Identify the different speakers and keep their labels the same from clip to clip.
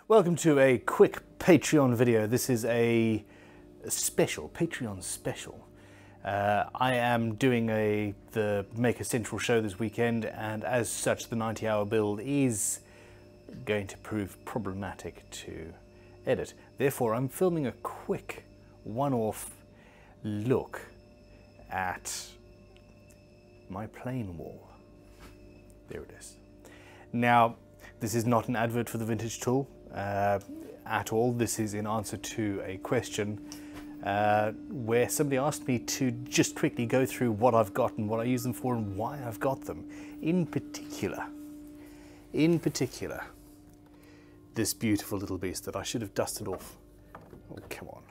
Speaker 1: Welcome to a quick Patreon video. This is a special, Patreon special. I am doing the Maker Central show this weekend, and as such the 90-hour build is going to prove problematic to edit. Therefore, I'm filming a quick one-off look at my plane wall. There it is. Now, this is not an advert for the vintage tool at all. This is in answer to a question where somebody asked me to just quickly go through what I've got and what I use them for and why I've got them. In particular, this beautiful little beast that I should have dusted off. Oh, come on.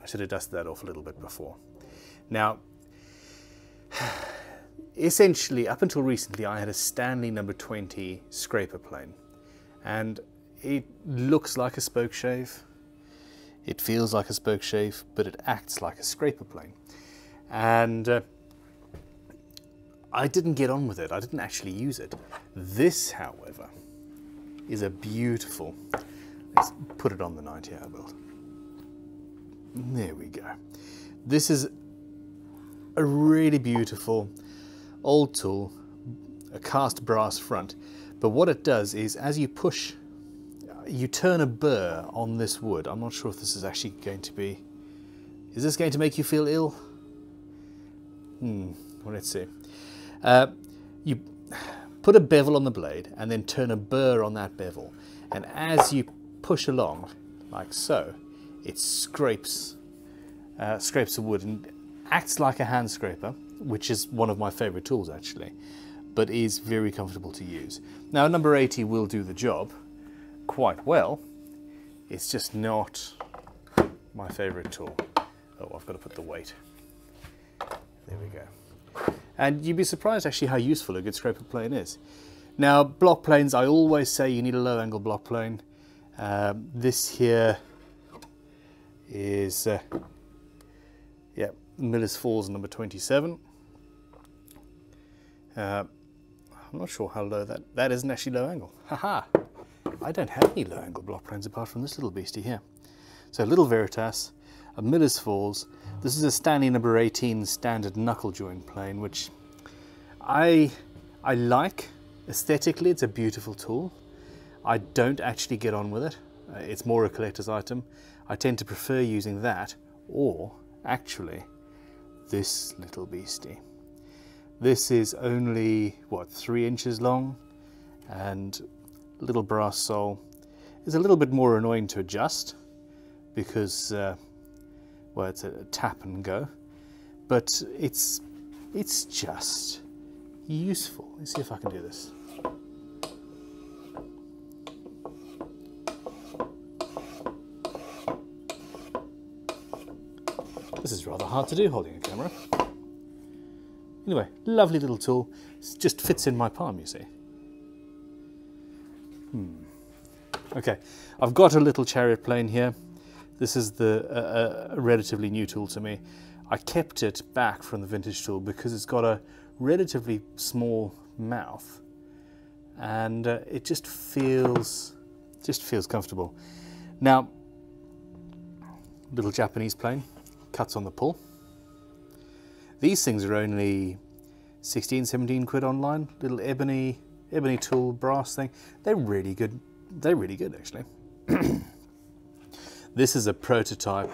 Speaker 1: I should have dusted that off a little bit before. Now, essentially, up until recently, I had a Stanley number 20 scraper plane, and it looks like a spoke shave, it feels like a spoke shave, but it acts like a scraper plane. And I didn't get on with it, I didn't actually use it. This, however, is a beautiful, let's put it on the 90-hour build. There we go. This is a really beautiful old tool, a cast brass front, but what it does is as you push, you turn a burr on this wood. I'm not sure if this is actually going to be, is this going to make you feel ill? Well, let's see. You put a bevel on the blade and then turn a burr on that bevel, and as you push along like so, it scrapes the wood and acts like a hand scraper, which is one of my favorite tools actually, but is very comfortable to use. Now, number 80 will do the job quite well. It's just not my favorite tool. Oh, I've got to put the weight. There we go. And you'd be surprised actually how useful a good scraper plane is. Now, block planes, I always say you need a low angle block plane. This here is Miller's Falls number 27. I'm not sure how low that isn't actually low angle. Haha! I don't have any low angle block planes apart from this little beastie here. So Little Veritas, a Miller's Falls. This is a Stanley number 18 standard knuckle joint plane, which I like. Aesthetically, it's a beautiful tool. I don't actually get on with it. It's more a collector's item. I tend to prefer using that, or actually this little beastie. This is only, what, 3 inches long, and little brass sole is a little bit more annoying to adjust because, well, it's a tap and go, but it's just useful. Let's see if I can do this. This is rather hard to do holding a camera. Anyway, lovely little tool. It just fits in my palm, you see. Okay, I've got a little chariot plane here. This is a relatively new tool to me. I kept it back from the vintage tool because it's got a relatively small mouth, and it just feels comfortable. Now, little Japanese plane, cuts on the pull. These things are only 16, 17 quid online. Little ebony tool, brass thing. They're really good. They're really good, actually. This is a prototype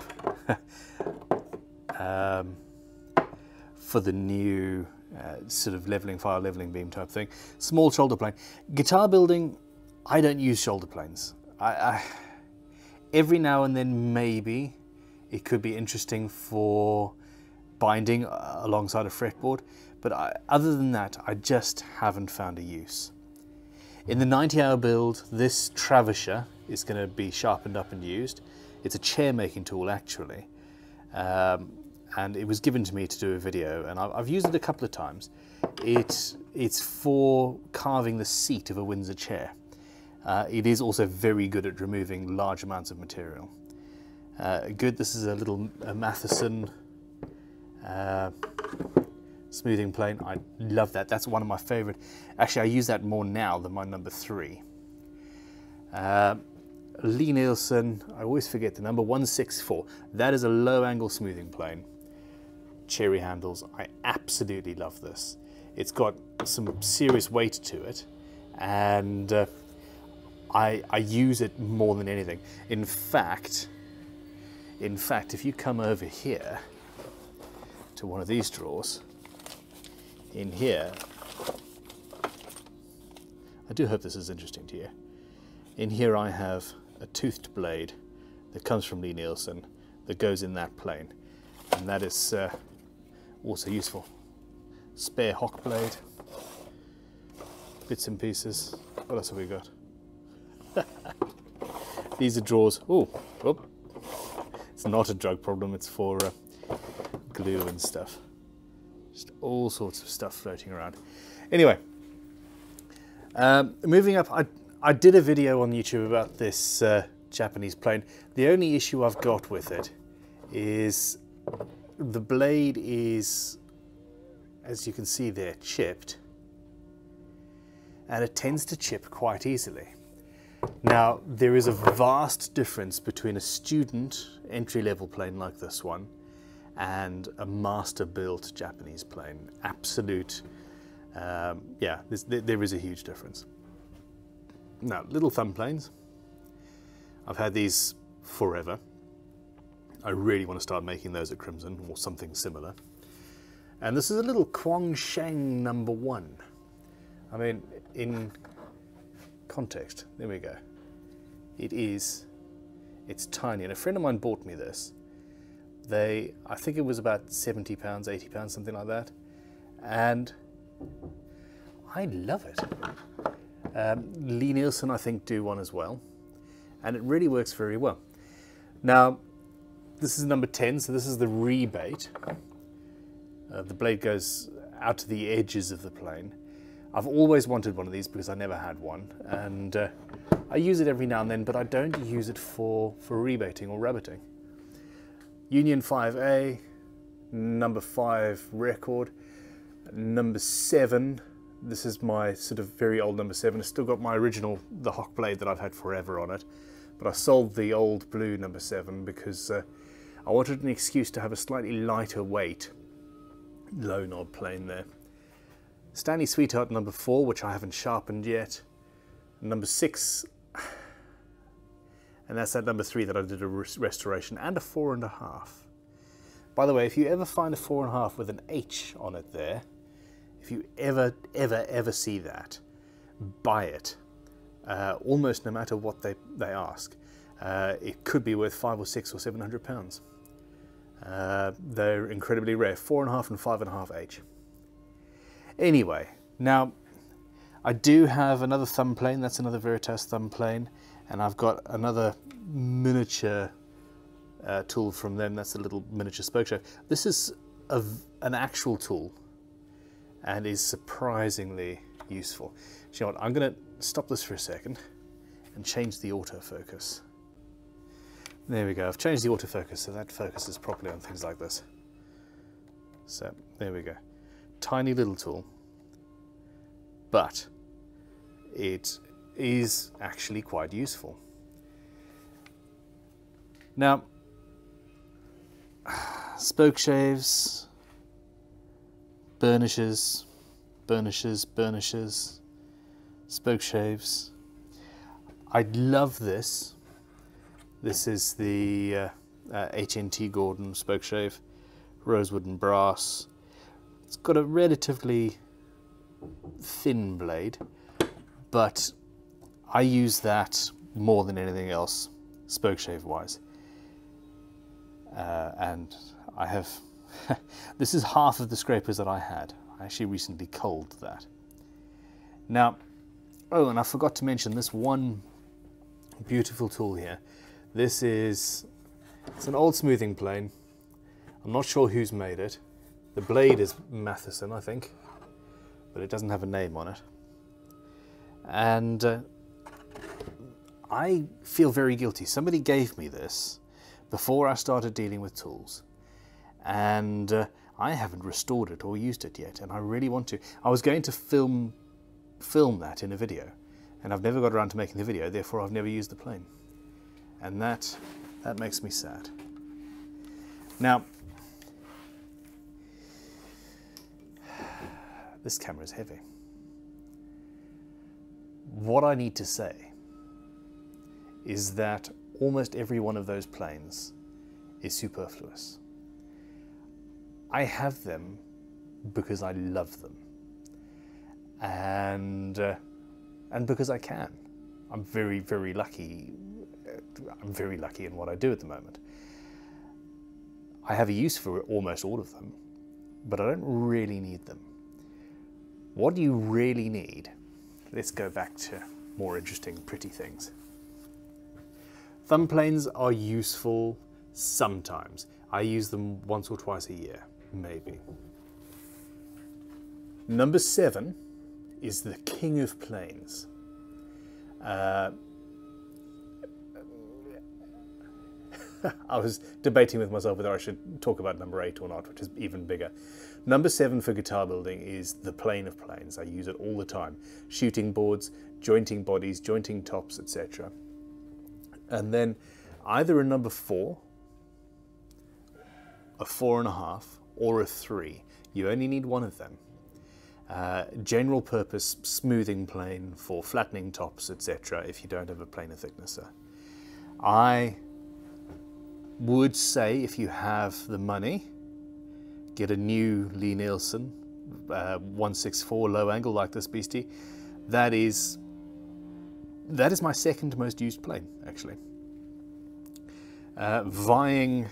Speaker 1: for the new sort of file leveling beam type thing. Small shoulder plane. Guitar building, I don't use shoulder planes. Every now and then, maybe it could be interesting for binding alongside a fretboard, but other than that, I just haven't found a use. In the 90-hour build, this travisher is going to be sharpened up and used. It's a chair making tool actually, and it was given to me to do a video, and I've used it a couple of times. It's for carving the seat of a Windsor chair. It is also very good at removing large amounts of material. This is a little Matheson smoothing plane. I love that. That's one of my favorite. Actually, I use that more now than my number 3. Lee Nielsen, I always forget the number, 164. That is a low angle smoothing plane. Cherry handles, I absolutely love this. It's got some serious weight to it, and I use it more than anything. In fact, if you come over here to one of these drawers, in here, I do hope this is interesting to you. In here I have a toothed blade that comes from Lee Nielsen that goes in that plane, and that is also useful. Spare hock blade, bits and pieces. What else have we got? These are drawers. Oh, it's not a drug problem, it's for glue and stuff. Just all sorts of stuff floating around. Anyway, moving up, I did a video on YouTube about this Japanese plane. The only issue I've got with it is the blade is, as you can see there, chipped, and it tends to chip quite easily. Now, there is a vast difference between a student entry-level plane like this one and a master-built Japanese plane. Absolute, yeah, there is a huge difference. Now, little thumb planes, I've had these forever. I really want to start making those at Crimson or something similar. And this is a little Kwangshan number 1. I mean, in context, there we go. It's tiny, and a friend of mine bought me this. I think it was about £70, £80, something like that. And I love it. Lee Nielsen, I think, do one as well. And it really works very well. Now, this is number 10, so this is the rebate. The blade goes out to the edges of the plane. I've always wanted one of these because I never had one, and I use it every now and then, but I don't use it for rebating or rabbiting. Union 5A, number 5 record, number 7. This is my sort of very old number 7. It's still got my original, the hock blade that I've had forever on it, but I sold the old blue number 7 because I wanted an excuse to have a slightly lighter weight low knob plane there. Stanley Sweetheart number 4, which I haven't sharpened yet. Number 6, and that's that number 3 that I did a restoration, and a 4.5. By the way, if you ever find a 4.5 with an H on it there, if you ever see that, buy it. Almost no matter what they ask. It could be worth £500 or £600 or £700. They're incredibly rare, 4.5 and 5.5 H. Anyway, now I do have another thumb plane. That's another Veritas thumb plane, and I've got another miniature tool from them. That's a little miniature spoke shaft. This is an actual tool and is surprisingly useful. You know what? I'm going to stop this for a second and change the autofocus. There we go. I've changed the autofocus so that focuses properly on things like this. So there we go. Tiny little tool, but it is actually quite useful. Now, spoke shaves, burnishes, spoke shaves. I love this. This is the HNT Gordon spoke shave, rosewood and brass. It's got a relatively thin blade, but I use that more than anything else, spoke shave wise. And I have, this is half of the scrapers that I had. I actually recently culled that. Now, oh, and I forgot to mention this one beautiful tool here. This is, it's an old smoothing plane. I'm not sure who's made it. The blade is Matheson, I think, but it doesn't have a name on it. And I feel very guilty. Somebody gave me this before I started dealing with tools, and I haven't restored it or used it yet, and I really want to. I was going to film that in a video, and I've never got around to making the video, therefore I've never used the plane. And that makes me sad. Now, this camera is heavy. What I need to say is that almost every one of those planes is superfluous. I have them because I love them, and because I can. I'm very, very lucky. I'm very lucky in what I do at the moment. I have a use for almost all of them, but I don't really need them. What do you really need? Let's go back to more interesting, pretty things. Thumb planes are useful sometimes. I use them once or twice a year, maybe. Number 7 is the king of planes. I was debating with myself whether I should talk about number 8 or not, which is even bigger. Number 7 for guitar building is the plane of planes. I use it all the time. Shooting boards, jointing bodies, jointing tops, etc. And then either a number 4, a 4.5, or a 3. You only need one of them. General purpose smoothing plane for flattening tops, etc. if you don't have a planer thicknesser. I would say, if you have the money, get a new Lee Nielsen 164 low angle like this beastie. That is my second most used plane, actually. Vying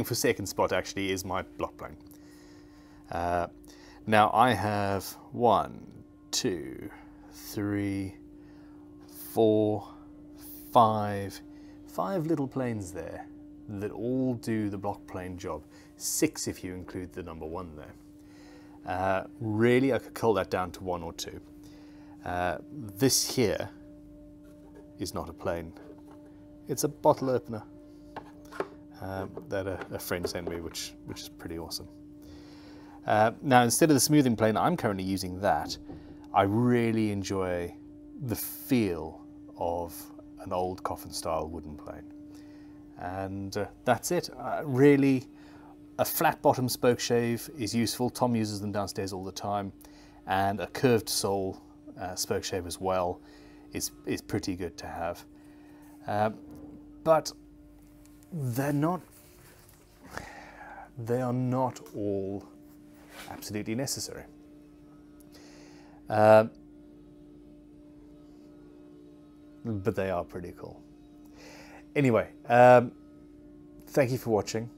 Speaker 1: for second spot actually is my block plane. Now I have 1, 2, 3, 4, 5 little planes there that all do the block plane job. 6 if you include the number 1 there. Really, I could cull that down to 1 or 2. This here is not a plane. It's a bottle opener that a friend sent me, which is pretty awesome. Now, instead of the smoothing plane, I'm currently using that. I really enjoy the feel of an old coffin-style wooden plane. And that's it. Really, a flat-bottom spoke shave is useful. Tom uses them downstairs all the time. And a curved sole spoke shave as well is pretty good to have. But they are not all absolutely necessary. But they are pretty cool. Anyway, thank you for watching.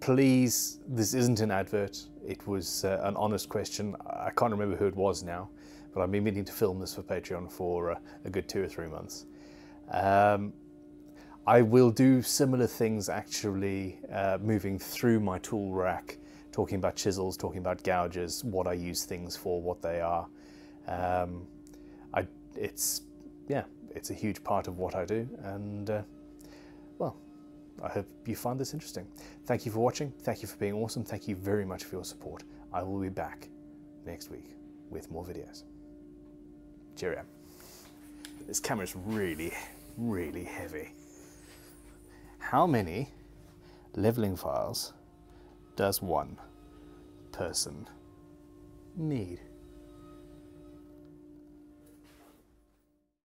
Speaker 1: Please, this isn't an advert. It was an honest question. I can't remember who it was now, but I've been meaning to film this for Patreon for a good 2 or 3 months. I will do similar things actually, moving through my tool rack, talking about chisels, talking about gouges, what I use things for, what they are. It's a huge part of what I do, and well, I hope you find this interesting. Thank you for watching. Thank you for being awesome. Thank you very much for your support. I will be back next week with more videos. Cheerio. This camera is really, really heavy. How many leveling files does one person need?